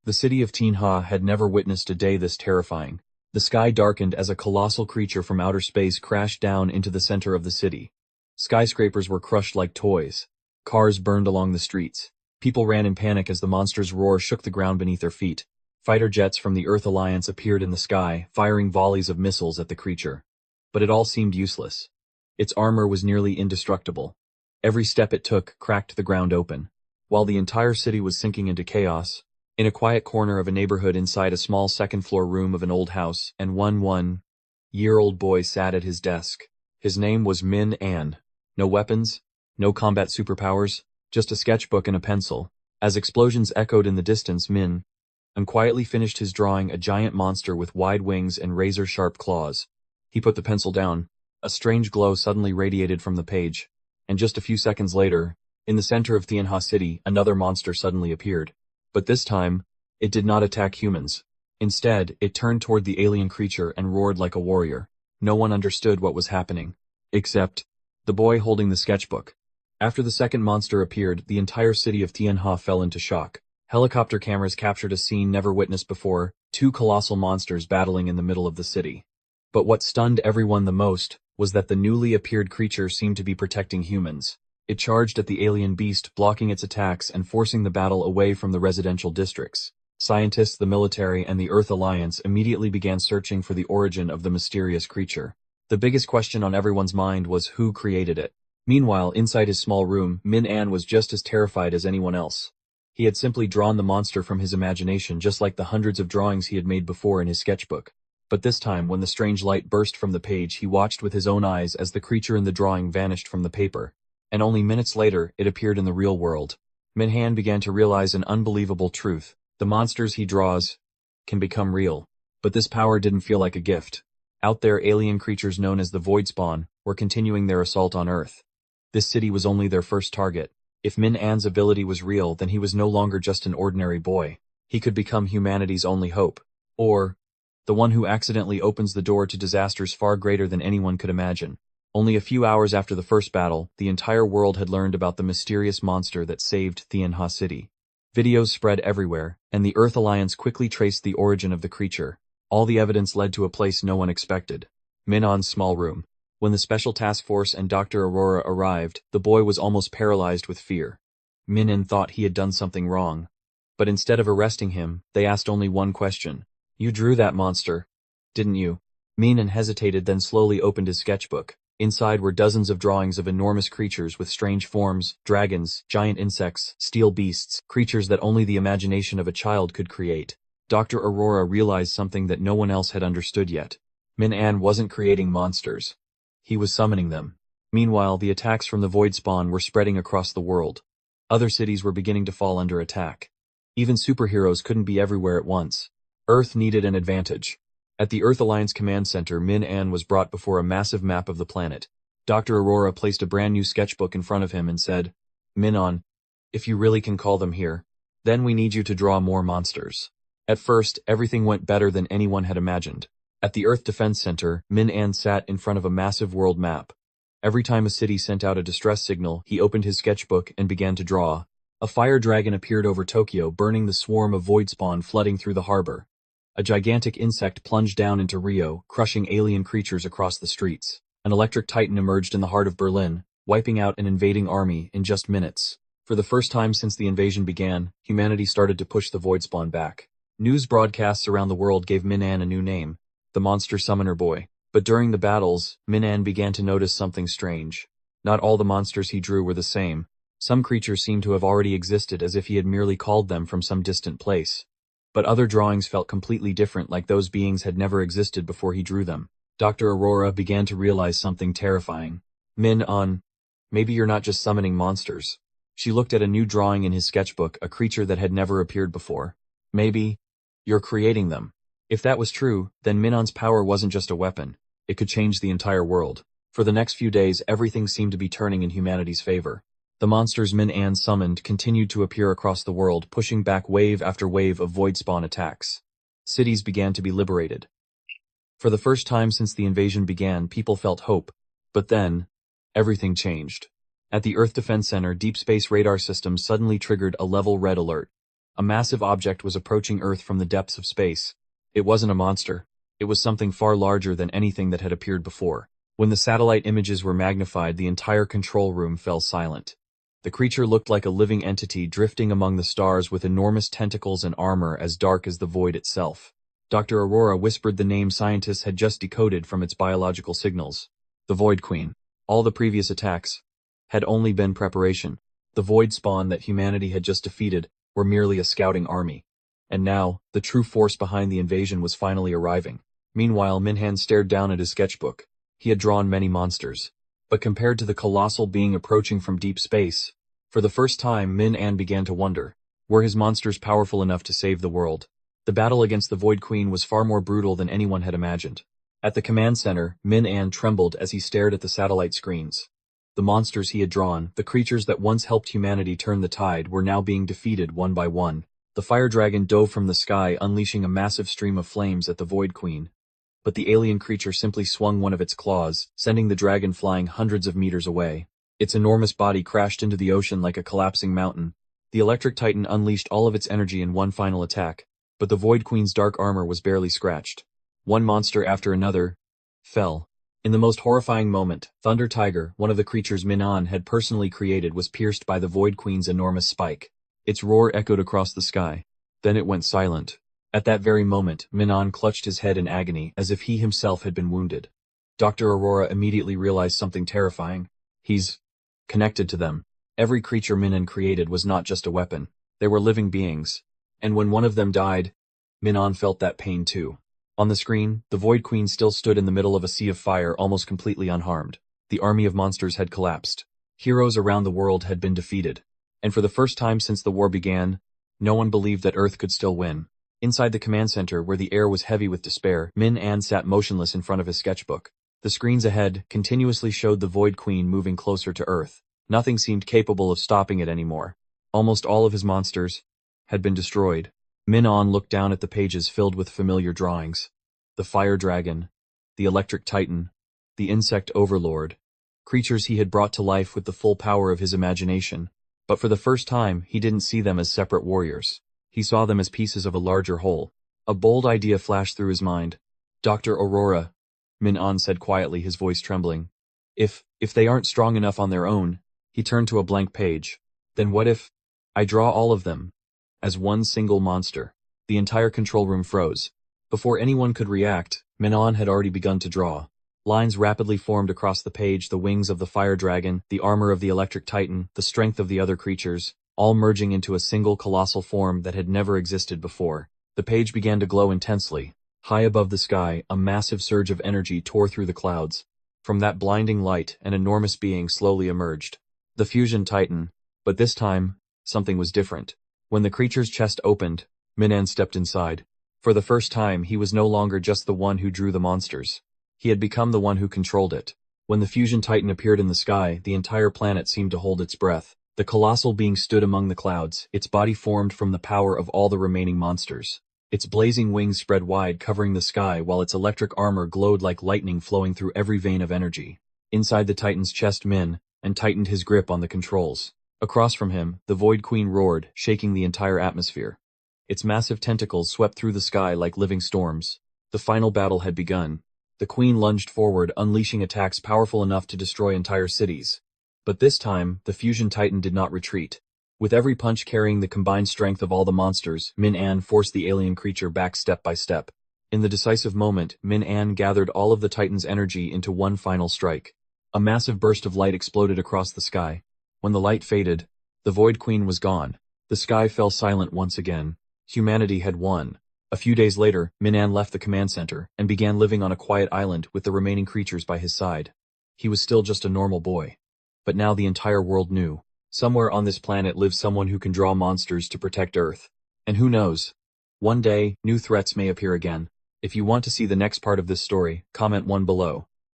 The city of Tianha had never witnessed a day this terrifying. The sky darkened as a colossal creature from outer space crashed down into the center of the city. Skyscrapers were crushed like toys. Cars burned along the streets. People ran in panic as the monster's roar shook the ground beneath their feet. Fighter jets from the Earth Alliance appeared in the sky, firing volleys of missiles at the creature. But it all seemed useless. Its armor was nearly indestructible. Every step it took cracked the ground open. While the entire city was sinking into chaos, in a quiet corner of a neighborhood inside a small second-floor room of an old house, and one-year-old boy sat at his desk. His name was Min An. No weapons, no combat superpowers, just a sketchbook and a pencil. As explosions echoed in the distance, Min An quietly finished his drawing, a giant monster with wide wings and razor-sharp claws. He put the pencil down. A strange glow suddenly radiated from the page, and just a few seconds later, in the center of Tianha City, another monster suddenly appeared. But this time, it did not attack humans. Instead, it turned toward the alien creature and roared like a warrior. No one understood what was happening, except the boy holding the sketchbook. After the second monster appeared, the entire city of Tianha fell into shock. Helicopter cameras captured a scene never witnessed before, two colossal monsters battling in the middle of the city. But what stunned everyone the most was that the newly appeared creature seemed to be protecting humans. It charged at the alien beast, blocking its attacks and forcing the battle away from the residential districts. Scientists, the military, and the Earth Alliance immediately began searching for the origin of the mysterious creature. The biggest question on everyone's mind was who created it. Meanwhile, inside his small room, Min An was just as terrified as anyone else. He had simply drawn the monster from his imagination, just like the hundreds of drawings he had made before in his sketchbook. But this time, when the strange light burst from the page, he watched with his own eyes as the creature in the drawing vanished from the paper. And only minutes later, it appeared in the real world. Min An began to realize an unbelievable truth. The monsters he draws can become real. But this power didn't feel like a gift. Out there, alien creatures known as the Void Spawn were continuing their assault on Earth. This city was only their first target. If Min An's ability was real, then he was no longer just an ordinary boy. He could become humanity's only hope. Or the one who accidentally opens the door to disasters far greater than anyone could imagine. Only a few hours after the first battle, the entire world had learned about the mysterious monster that saved Tianha City. Videos spread everywhere, and the Earth Alliance quickly traced the origin of the creature. All the evidence led to a place no one expected. Min An's small room. When the Special Task Force and Dr. Aurora arrived, the boy was almost paralyzed with fear. Min An thought he had done something wrong. But instead of arresting him, they asked only one question. "You drew that monster, didn't you?" Min An hesitated, then slowly opened his sketchbook. Inside were dozens of drawings of enormous creatures with strange forms, dragons, giant insects, steel beasts, creatures that only the imagination of a child could create. Dr. Aurora realized something that no one else had understood yet. Min An wasn't creating monsters. He was summoning them. Meanwhile, the attacks from the Void Spawn were spreading across the world. Other cities were beginning to fall under attack. Even superheroes couldn't be everywhere at once. Earth needed an advantage. At the Earth Alliance Command Center, Min An was brought before a massive map of the planet. Dr. Aurora placed a brand new sketchbook in front of him and said, "Min An, if you really can call them here, then we need you to draw more monsters." At first, everything went better than anyone had imagined. At the Earth Defense Center, Min An sat in front of a massive world map. Every time a city sent out a distress signal, he opened his sketchbook and began to draw. A fire dragon appeared over Tokyo, burning the swarm of Void Spawn flooding through the harbor. A gigantic insect plunged down into Rio, crushing alien creatures across the streets. An electric titan emerged in the heart of Berlin, wiping out an invading army in just minutes. For the first time since the invasion began, humanity started to push the Void Spawn back. News broadcasts around the world gave Min An a new name, the Monster Summoner Boy. But during the battles, Min An began to notice something strange. Not all the monsters he drew were the same. Some creatures seemed to have already existed, as if he had merely called them from some distant place. But other drawings felt completely different, like those beings had never existed before he drew them. Dr. Aurora began to realize something terrifying. "Min An, maybe you're not just summoning monsters." She looked at a new drawing in his sketchbook, a creature that had never appeared before. "Maybe you're creating them." If that was true, then Min An's power wasn't just a weapon. It could change the entire world. For the next few days, everything seemed to be turning in humanity's favor. The monsters Min An summoned continued to appear across the world, pushing back wave after wave of Void Spawn attacks. Cities began to be liberated. For the first time since the invasion began, people felt hope. But then, everything changed. At the Earth Defense Center, deep space radar systems suddenly triggered a level red alert. A massive object was approaching Earth from the depths of space. It wasn't a monster. It was something far larger than anything that had appeared before. When the satellite images were magnified, the entire control room fell silent. The creature looked like a living entity drifting among the stars with enormous tentacles and armor as dark as the void itself. Dr. Aurora whispered the name scientists had just decoded from its biological signals. The Void Queen. All the previous attacks had only been preparation. The void spawn that humanity had just defeated were merely a scouting army. And now, the true force behind the invasion was finally arriving. Meanwhile, Minhan stared down at his sketchbook. He had drawn many monsters. But compared to the colossal being approaching from deep space, for the first time Min-An began to wonder, were his monsters powerful enough to save the world? The battle against the Void Queen was far more brutal than anyone had imagined. At the command center, Min-An trembled as he stared at the satellite screens. The monsters he had drawn, the creatures that once helped humanity turn the tide, were now being defeated one by one. The fire dragon dove from the sky, unleashing a massive stream of flames at the Void Queen. But the alien creature simply swung one of its claws, sending the dragon flying hundreds of meters away. Its enormous body crashed into the ocean like a collapsing mountain. The electric titan unleashed all of its energy in one final attack, but the Void Queen's dark armor was barely scratched. One monster after another fell. In the most horrifying moment, Thunder Tiger, one of the creatures Min-An had personally created, was pierced by the Void Queen's enormous spike. Its roar echoed across the sky. Then it went silent. At that very moment, Min-An clutched his head in agony, as if he himself had been wounded. Dr. Aurora immediately realized something terrifying. He's connected to them. Every creature Min-An created was not just a weapon. They were living beings. And when one of them died, Min-An felt that pain too. On the screen, the Void Queen still stood in the middle of a sea of fire, almost completely unharmed. The army of monsters had collapsed. Heroes around the world had been defeated. And for the first time since the war began, no one believed that Earth could still win. Inside the command center, where the air was heavy with despair, Min-An sat motionless in front of his sketchbook. The screens ahead continuously showed the Void Queen moving closer to Earth. Nothing seemed capable of stopping it anymore. Almost all of his monsters had been destroyed. Min-An looked down at the pages filled with familiar drawings. The Fire Dragon, the Electric Titan, the Insect Overlord, creatures he had brought to life with the full power of his imagination. But for the first time, he didn't see them as separate warriors. He saw them as pieces of a larger whole. A bold idea flashed through his mind. Dr. Aurora, Min-An said quietly, his voice trembling. If they aren't strong enough on their own, he turned to a blank page. Then what if I draw all of them as one single monster? The entire control room froze. Before anyone could react, Min-An had already begun to draw. Lines rapidly formed across the page, the wings of the Fire Dragon, the armor of the Electric Titan, the strength of the other creatures, all merging into a single colossal form that had never existed before. The page began to glow intensely. High above the sky, a massive surge of energy tore through the clouds. From that blinding light, an enormous being slowly emerged. The Fusion Titan. But this time, something was different. When the creature's chest opened, Min-An stepped inside. For the first time, he was no longer just the one who drew the monsters. He had become the one who controlled it. When the Fusion Titan appeared in the sky, the entire planet seemed to hold its breath. The colossal being stood among the clouds, its body formed from the power of all the remaining monsters. Its blazing wings spread wide, covering the sky, while its electric armor glowed like lightning flowing through every vein of energy. Inside the Titan's chest, Min-An tightened his grip on the controls. Across from him, the Void Queen roared, shaking the entire atmosphere. Its massive tentacles swept through the sky like living storms. The final battle had begun. The Queen lunged forward, unleashing attacks powerful enough to destroy entire cities. But this time, the Fusion Titan did not retreat. With every punch carrying the combined strength of all the monsters, Min-An forced the alien creature back step by step. In the decisive moment, Min-An gathered all of the Titan's energy into one final strike. A massive burst of light exploded across the sky. When the light faded, the Void Queen was gone. The sky fell silent once again. Humanity had won. A few days later, Min-An left the command center and began living on a quiet island with the remaining creatures by his side. He was still just a normal boy. But now the entire world knew. Somewhere on this planet lives someone who can draw monsters to protect Earth. And who knows? One day, new threats may appear again. If you want to see the next part of this story, comment 1 below.